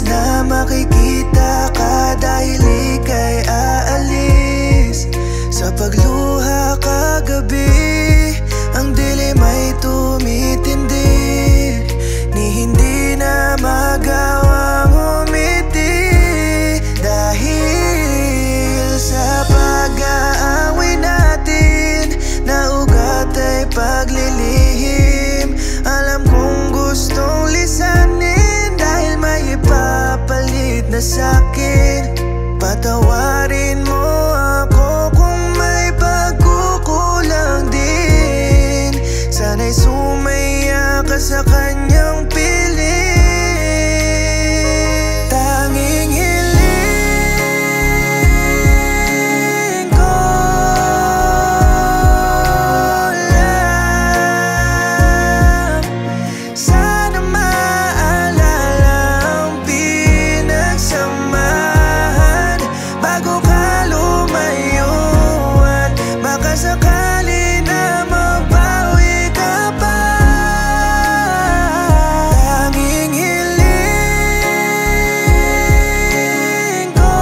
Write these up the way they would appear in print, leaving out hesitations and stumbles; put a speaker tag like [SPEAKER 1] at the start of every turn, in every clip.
[SPEAKER 1] na makikita ka dahil ika'y aalis. Sa pagluha kagabi, ang dilim ay tumitindi, ni hindi na magawang umiti. Dahil sa pag-aaway natin, na ugat ay paglilihim. Alam kong gustong lisanin dahil may ipapalit na sa'kin. Patawarin mo ako kung may pagkukulang din. Sana'y sumaya ka sa kanyang piling. Tanging hiling ko lang, sana maalala ang pinagsamahan bago ka lumayo, at baka sakali na mabawi ka pa. Tanging hiling ko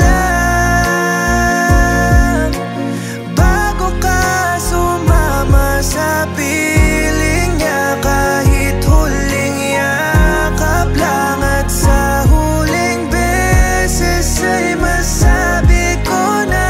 [SPEAKER 1] lang, bago ka sumama sa piling niya, kahit huling yakap lang at sa huling beses ay masabi ko na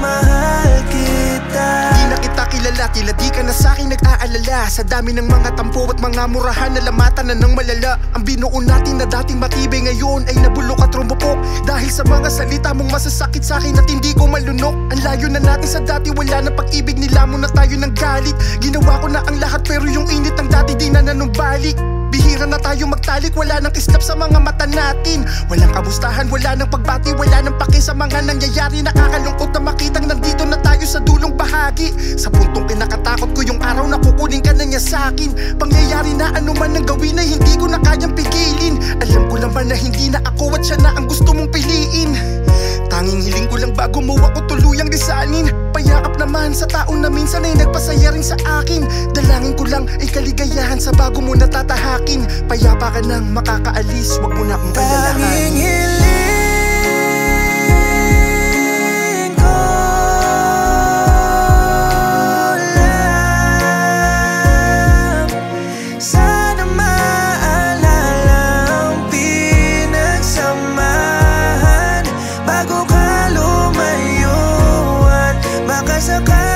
[SPEAKER 1] mahal kita.
[SPEAKER 2] Di na kita kilala, tila di ka na sa'kin nag-aalala. Sa dami ng mga tampo at mga murahan na lamatan na ng malala. Ang binuo natin na dating matibay ngayon ay nabulok at rumupok dahil sa mga salita mong masasakit sa'kin at hindi ko malunok. Ang layo na natin sa dati, wala na pag-ibig, nilamo na tayo ng galit. Ginawa ko na ang lahat pero yung init ng dati di na nanumbalik. Bihira na tayo magtalik, wala nang kislap sa mga mata natin. Walang kamustahan, wala nang pagbati, wala nang paki sa mga nangyayari. Nakakalungkot na makitang nandito na tayo sa dulong bahagi. Sa puntong kinakatakot ko yung araw na kukunin ka na niya sa'kin. Pangyayari na anuman ang gawin ay hindi ko na kayang pigilin. Alam ko naman na hindi na ako at siya na ang gusto mong piliin. Tanging hiling ko lang bago mo ako tuluyang lisanin. Payakap naman sa taong na minsan ay nagpasaya rin sa akin. Dalangin ko lang ay kaligayahan sa bago mo natatahakin. Payapa ka nang makakaalis, wag mo na akong alalahanin.
[SPEAKER 1] Tanging hiling ko lang, sana maalala ang pinagsamahan bago ka lumayo, at baka sakali